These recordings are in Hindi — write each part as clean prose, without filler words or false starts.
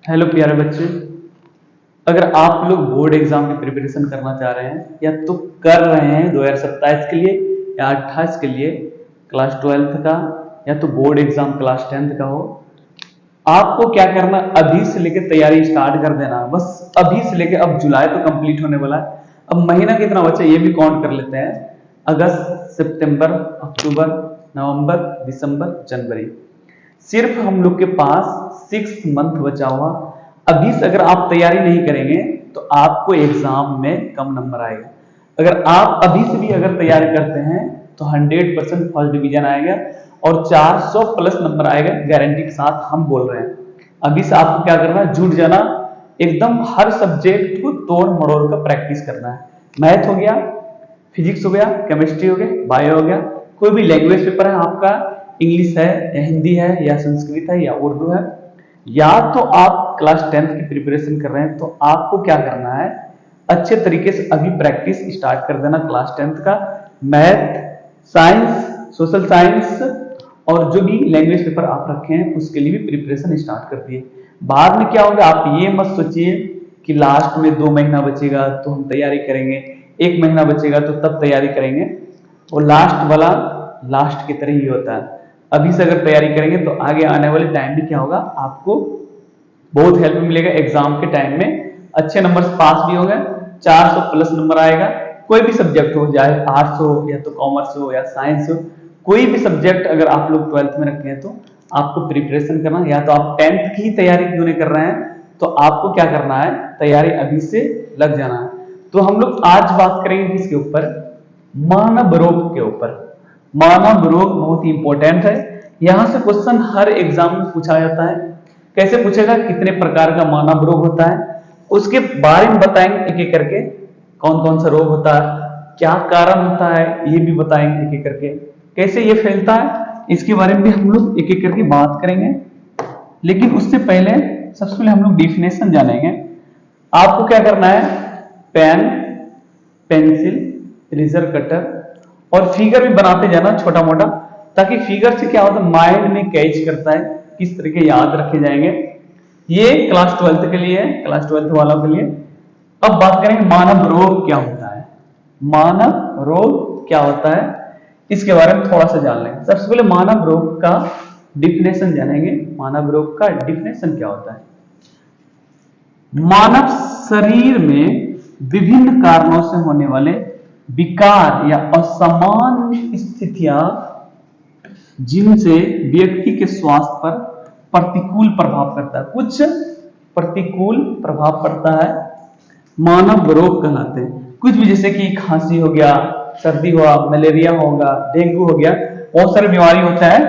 हेलो प्यारे बच्चे। अगर आप लोग बोर्ड एग्जाम की प्रिपरेशन करना चाह रहे हैं या तो कर रहे हैं 2027 के लिए या 28 के लिए, क्लास 12th का या तो बोर्ड एग्जाम क्लास 10th का हो, आपको क्या करना, अभी से लेकर तैयारी स्टार्ट कर देना। बस अभी से लेकर, अब जुलाई तो कंप्लीट होने वाला है, अब महीना कितना बचा ये भी काउंट कर लेते हैं। अगस्त, सितंबर, अक्टूबर, नवंबर, दिसंबर, जनवरी, सिर्फ हम लोग के पास 6 मंथ बचा हुआ। अभी से अगर आप तैयारी नहीं करेंगे तो आपको एग्जाम में कम नंबर आएगा। अगर आप अभी से भी अगर तैयारी करते हैं तो 100% फर्स्ट डिवीजन आएगा और 400 प्लस नंबर आएगा, गारंटी के साथ हम बोल रहे हैं। अभी से आपको क्या करना है, जुट जाना, एकदम हर सब्जेक्ट को तोड़ मड़ोड़ कर प्रैक्टिस करना है। मैथ हो गया, फिजिक्स हो गया, केमिस्ट्री हो गया, बायो हो गया, कोई भी लैंग्वेज पेपर है आपका, इंग्लिश है या हिंदी है या संस्कृत है या उर्दू है, या तो आप क्लास 10th की प्रिपरेशन कर रहे हैं तो आपको क्या करना है, अच्छे तरीके से अभी प्रैक्टिस स्टार्ट कर देना। क्लास 10th का मैथ, साइंस, सोशल साइंस और जो भी लैंग्वेज पेपर आप रखे हैं उसके लिए भी प्रिपरेशन स्टार्ट कर दिए। बाद में क्या होगा, आप ये मत सोचिए कि लास्ट में 2 महीना बचेगा तो हम तैयारी करेंगे, 1 महीना बचेगा तो तब तैयारी करेंगे। वो लास्ट वाला लास्ट की तरह ही होता है। अभी से अगर तैयारी करेंगे तो आगे आने वाले टाइम में क्या होगा, आपको बहुत हेल्प मिलेगा। एग्जाम के टाइम में अच्छे नंबर से पास भी होंगे, 400 प्लस नंबर आएगा। कोई भी सब्जेक्ट हो, चाहे आर्ट्स हो या तो कॉमर्स हो या साइंस हो, कोई भी सब्जेक्ट अगर आप लोग 12th में रखे हैं तो आपको प्रिपरेशन करना, या तो आप 10th की तैयारी क्यों नहीं कर रहे हैं तो आपको क्या करना है, तैयारी अभी से लग जाना है। तो हम लोग आज बात करेंगे किसके ऊपर, मानव रोग के ऊपर। मानव रोग बहुत ही इंपॉर्टेंट है, यहां से क्वेश्चन हर एग्जाम में पूछा जाता है। कैसे पूछेगा, कितने प्रकार का मानव रोग होता है उसके बारे में बताएंगे एक एक करके। कौन कौन सा रोग होता है, क्या कारण होता है ये भी बताएंगे एक एक करके। कैसे ये फैलता है इसके बारे में भी हम लोग एक एक करके बात करेंगे। लेकिन उससे पहले सबसे पहले हम लोग डिफिनेशन जानेंगे। आपको क्या करना है, पेन, पेंसिल, इरेजर, कटर और फिगर भी बनाते जाना छोटा मोटा, ताकि फिगर से क्या होता है, माइंड में कैच करता है, किस तरीके याद रखे जाएंगे। ये क्लास 12th के लिए है, क्लास 12th वालों के लिए। अब बात करेंगे मानव रोग क्या होता है। मानव रोग क्या होता है इसके बारे में थोड़ा सा जान लेंगे। सबसे पहले मानव रोग का डिफिनेशन जानेंगे। मानव रोग का डिफिनेशन क्या होता है, मानव शरीर में विभिन्न कारणों से होने वाले विकार या असामान्य स्थितियां जिनसे व्यक्ति के स्वास्थ्य पर प्रतिकूल प्रभाव पड़ता है, कुछ प्रतिकूल प्रभाव पड़ता है, मानव रोग कहलाते हैं। कुछ भी, जैसे कि खांसी हो गया, सर्दी हुआ, मलेरिया होगा, डेंगू हो गया, बहुत सारी बीमारी होता है।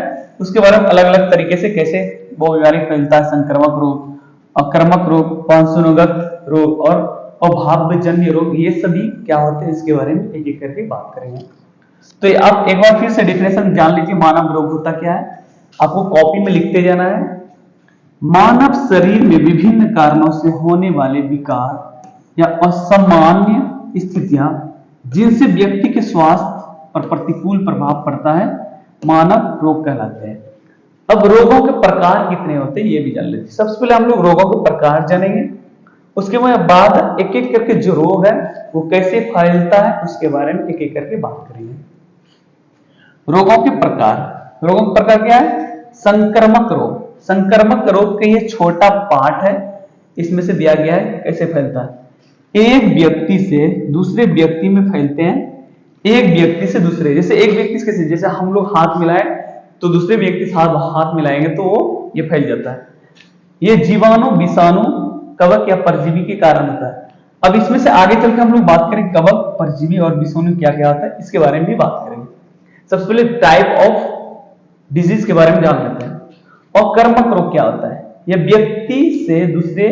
उसके बारे में अलग अलग तरीके से कैसे वो बीमारी फैलता है, संक्रमक रोग, आक्रामक रोग, पांसुनोगत रोग और अभावजन्य रोग, ये सभी क्या होते हैं इसके बारे में एक एक करके बात करेंगे। तो आप एक बार फिर से डिफिनेशन जान लीजिए, मानव रोग होता क्या है, आपको कॉपी में लिखते जाना है। मानव शरीर में विभिन्न कारणों से होने वाले विकार या असामान्य स्थितियां जिनसे व्यक्ति के स्वास्थ्य पर प्रतिकूल प्रभाव पड़ता है, मानव रोग कहलाते हैं। अब रोगों के प्रकार कितने होते हैं ये भी जान लेते हैं। सबसे पहले हम लोग रोगों के प्रकार जानेंगे, उसके बाद एक एक करके जो रोग है वो कैसे फैलता है उसके बारे में एक एक करके बात करेंगे। रोगों के प्रकार, रोगों के प्रकार क्या है, संक्रमक रोग। संक्रमक रोग का ये छोटा पार्ट है, इसमें से दिया गया है कैसे फैलता है। एक व्यक्ति से दूसरे व्यक्ति में फैलते हैं, एक व्यक्ति से दूसरे, जैसे एक व्यक्ति से, जैसे हम लोग हाथ मिलाएं तो दूसरे व्यक्ति से हाथ मिलाएंगे तो वो ये फैल जाता है। ये जीवाणु, विषाणु, कवक या परजीवी के कारण होता है। अब इसमें से आगे चलकर हम लोग बात करें कवक, परजीवी और विषाणु क्या क्या होता है इसके बारे में भी बात करेंगे। सबसे पहले टाइप ऑफ डिजीज के बारे में जान लेते हैं। अकर्मक रोग क्या होता है, यह व्यक्ति से दूसरे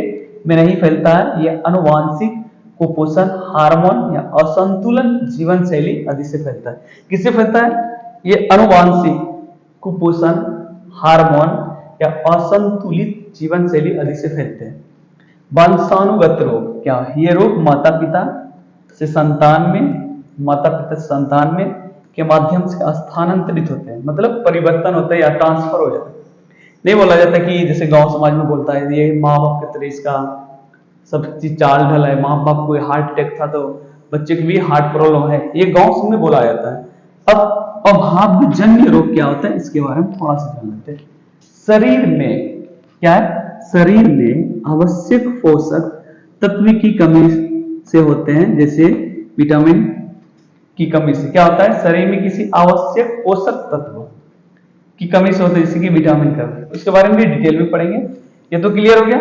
में नहीं फैलता है, यह अनुवांशिक, कुपोषण, हार्मोन या असंतुलन जीवन शैली आदि से फैलता है। किससे फैलता है, यह अनुवांशिक, कुपोषण, हार्मोन या असंतुलित जीवन शैली आदि से फैलते हैं। वंशानुगत रोग क्या है, ये रोग माता पिता से संतान में, माता पिता से संतान में के माध्यम से स्थानांतरित होते हैं, मतलब परिवर्तन होता है या ट्रांसफर हो जाता है। नहीं बोला जाता कि जैसे गांव समाज में बोलता है ये माँ बाप के तरह इसका सब चीज चाल ढल है, माँ बाप को हार्ट अटैक था तो बच्चे को भी हार्ट प्रॉब्लम है, ये गांव में बोला जाता है। अब अभावजन्य रोग क्या होता है इसके बारे में थोड़ा सा जान लेते हैं। शरीर में क्या है, शरीर में आवश्यक पोषक तत्व की कमी से होते हैं, जैसे विटामिन की कमी से क्या होता है, शरीर में किसी आवश्यक पोषक तत्व की कमी से होता है, जैसे कि विटामिन का, उसके बारे में भी डिटेल में पढ़ेंगे। ये तो क्लियर हो गया।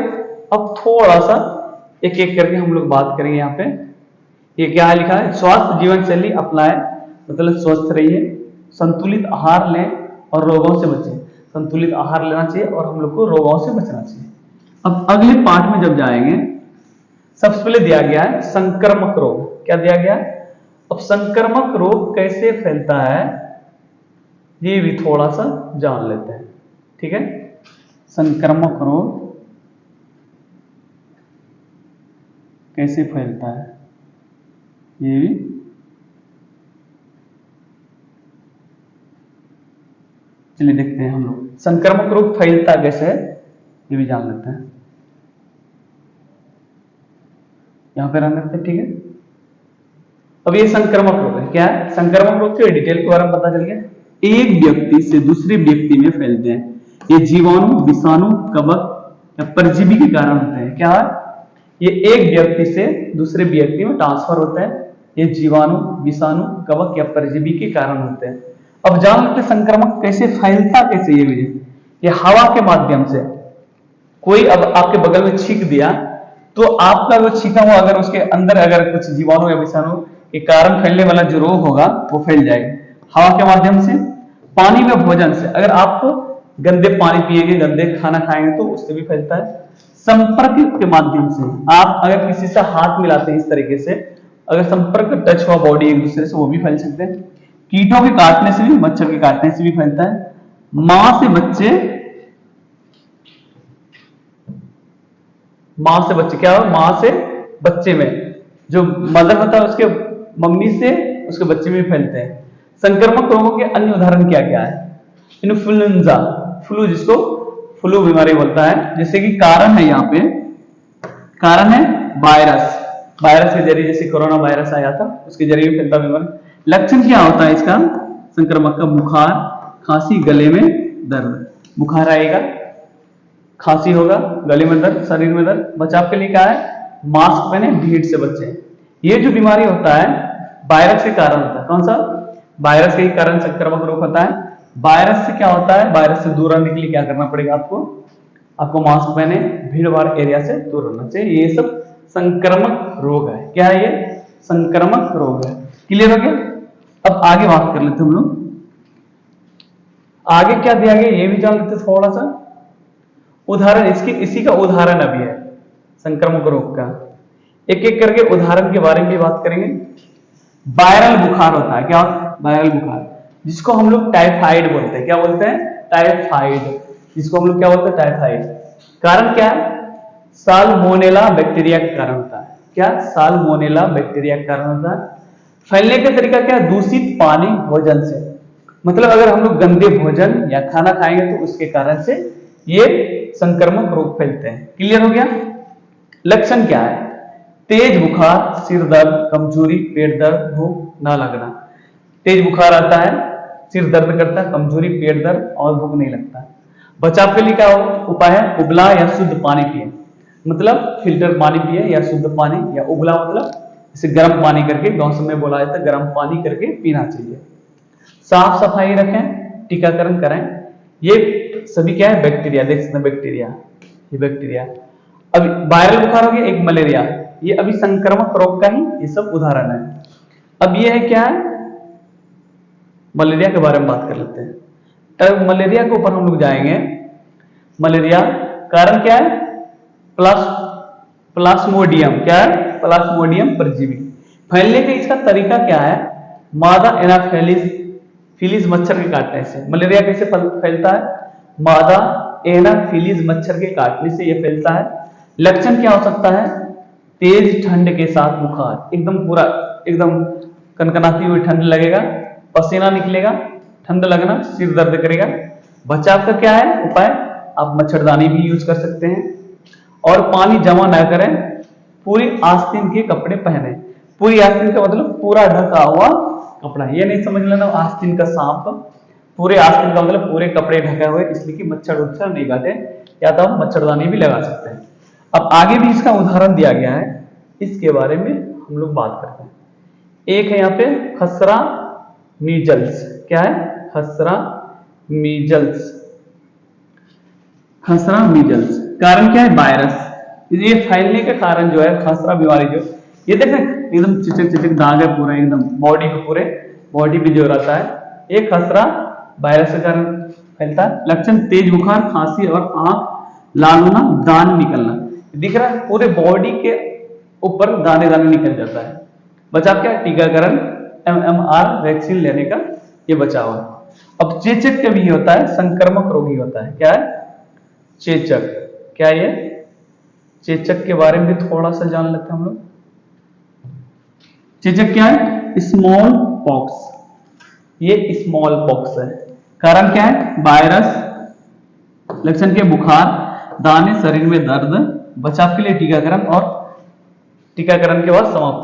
अब थोड़ा सा एक एक करके हम लोग बात करेंगे। यहाँ पे ये क्या है लिखा है, स्वास्थ्य जीवन शैली अपनाएं, मतलब स्वस्थ रहिए, संतुलित आहार लें और रोगों से बचें। संतुलित आहार लेना चाहिए और हम लोग को रोगों से बचना चाहिए। अब अगले पार्ट में जब जाएंगे, सबसे पहले दिया गया है संक्रमक रोग। क्या दिया गया? अब संक्रमक रोग कैसे फैलता है ये भी थोड़ा सा जान लेते हैं, ठीक है। संक्रमक रोग कैसे फैलता है ये भी चलिए देखते हैं हम लोग। संक्रमक रोग फैलता कैसे है ये भी जान लेते हैं। यहां पे रन करते हैं, ठीक है। अब ये संक्रमक रोग है, क्या है संक्रमक रोग के डिटेल के बारे में पता चल गया। एक व्यक्ति से दूसरे व्यक्ति में फैलते हैं। ये जीवाणु, विषाणु, कवक या परजीवी के कारण होते हैं। क्या है? ये एक व्यक्ति से दूसरे व्यक्ति में ट्रांसफर होता है। ये जीवाणु, विषाणु, कवक या परजीवी के कारण होते हैं। अब जान लेते संक्रमक कैसे फैलता कैसे ये हवा के माध्यम से। कोई अब आपके बगल में छींक दिया तो आपका वो छींका हुआ अगर उसके अंदर अगर कुछ जीवाणु या विषाणु के कारण फैलने वाला जो रोग होगा वो फैल जाएगा हवा के माध्यम से। पानी में भोजन से, अगर आप गंदे पानी पिएंगे, गंदे खाना खाएंगे तो उससे भी फैलता है। संपर्क के माध्यम से, आप अगर किसी से हाथ मिलाते हैं इस तरीके से, अगर संपर्क टच हुआ बॉडी एक दूसरे से, वो भी फैल सकते हैं। कीटों के काटने से भी, मच्छर के काटने से भी फैलता है। मां से बच्चे क्या हो, मां से बच्चे में जो मदर होता है उसके मम्मी से उसके बच्चे में भी फैलते हैं। संक्रमक रोगों के अन्य उदाहरण क्या क्या है? इन्फ्लुएंजा, फ्लू, जिसको फ्लू बीमारी बोलता है, जैसे कि कारण है, यहाँ पे कारण है वायरस। वायरस के जरिए, जैसे कोरोना वायरस आया था उसके जरिए भी फैलता बीमारी। लक्षण क्या होता है इसका संक्रमक का? बुखार, खांसी, गले में दर्द। बुखार आएगा, खांसी होगा, गले में दर्द, शरीर में दर्द। बचाव के लिए क्या है? मास्क पहने, भीड़ से बचें। ये जो बीमारी होता है वायरस के कारण होता है। कौन सा? वायरस के ही कारण संक्रमक रोग होता है। वायरस से क्या होता है? वायरस से दूर रहने के लिए क्या करना पड़ेगा आपको मास्क पहने, भीड़ भाड़ एरिया से दूर रहना चाहिए। ये सब संक्रमक रोग है। क्या है ये? संक्रमक रोग है। क्लियर हो गया? अब आगे बात कर लेते हम लोग। आगे क्या दिया गया ये भी जान लेते थोड़ा सा। उदाहरण इसी का उदाहरण अभी है संक्रमक रोग का। एक एक करके उदाहरण के बारे में भी बात करेंगे। वायरल बुखार होता है। क्या? वायरल बुखार, जिसको हम लोग टाइफाइड बोलते हैं। क्या बोलते हैं? टाइफाइड, जिसको हम लोग क्या बोलते हैं? टाइफाइड। कारण क्या है? साल्मोनेला बैक्टीरिया के कारण होता है। क्या? साल्मोनेला बैक्टीरिया के कारण होता है। फैलने का तरीका क्या है? दूषित पानी, भोजन से। मतलब अगर हम लोग गंदे भोजन या खाना खाएंगे तो उसके कारण से ये संक्रमक रोग फैलते हैं। क्लियर हो गया? लक्षण क्या है? तेज बुखार, सिर दर्द, कमजोरी, पेट दर्द, भूख ना लगना। तेज बुखार आता है, सिर दर्द करता है, कमजोरी, पेट दर्द और भूख नहीं लगता। बचाव के लिए क्या उपाय है? उबला या शुद्ध पानी पिए, मतलब फिल्टर पानी पिए या शुद्ध पानी, या उबला मतलब इसे गर्म पानी करके, गांव में बोला जाता है गर्म पानी करके पीना चाहिए। साफ सफाई रखें, टीकाकरण कराएं। ये सभी क्या है? बैक्टीरिया। देख सकते हैं बैक्टीरिया, ये बैक्टीरिया। अब वायरल बुखार हो गया, एक मलेरिया, ये अभी संक्रमक रोग का ही ये सब उदाहरण है। अब ये है क्या है? मलेरिया के बारे में बात कर लेते हैं। तब मलेरिया के ऊपर हम लोग जाएंगे। मलेरिया कारण क्या है? प्लाज्मोडियम। क्या है? प्लाज्मोडियम परजीवी। फैलने का इसका तरीका क्या है? मादा एनाफिलीज मच्छर के काटने से। मलेरिया कैसे फैलता है? मादा एनाफिलीज मच्छर के काटने से यह फैलता है। लक्षण क्या हो सकता है? तेज ठंड के साथ बुखार, एकदम पूरा एकदम कनकनाती हुई ठंड लगेगा, पसीना निकलेगा, ठंड लगना, सिर दर्द करेगा। बचाव का क्या है उपाय? आप मच्छरदानी भी यूज कर सकते हैं। और पानी जमा ना करें, पूरी आस्तीन के कपड़े पहने। पूरी आस्तीन का मतलब पूरा ढका हुआ कपड़ा, ये नहीं समझ लेना आस्तीन का सांप। पूरे आस्तीन का मतलब पूरे कपड़े ढके हुए, इसलिए कि मच्छर उच्छर नहीं काटे, या तो हम मच्छरदानी भी लगा सकते हैं। अब आगे भी इसका उदाहरण दिया गया है, इसके बारे में हम लोग बात करते हैं। एक है यहाँ पे खसरा मीजल्स। क्या है? खसरा मीजल्स। खसरा मीजल्स कारण क्या है? वायरस। ये फैलने का कारण जो है खसरा बीमारी, जो ये देखें एकदम चिचक चिचक दाग है पूरा, एकदम बॉडी पे, पूरे बॉडी पे जो रहता है, ये खसरा वायरस के कारण फैलता है। लक्षण तेज बुखार, खांसी और आंख लाल होना, दान निकलना। दिख रहा है पूरे बॉडी के ऊपर दाने दाने निकल जाता है। बचाव क्या? टीकाकरण, MMR वैक्सीन लेने का ये बचाव है। अब चेचक का भी होता है, संक्रमक रोगी होता है। क्या है? चेचक। क्या ये? चेचक के बारे में भी थोड़ा सा जान लेते हैं हम लोग। चेचक क्या है? Small pox. ये स्मॉल पॉक्स है। कारण क्या है? वायरस। लक्षण के बुखार, दाने, शरीर में दर्द। बचाव के लिए टीकाकरण, और टीकाकरण के बाद समाप्त हो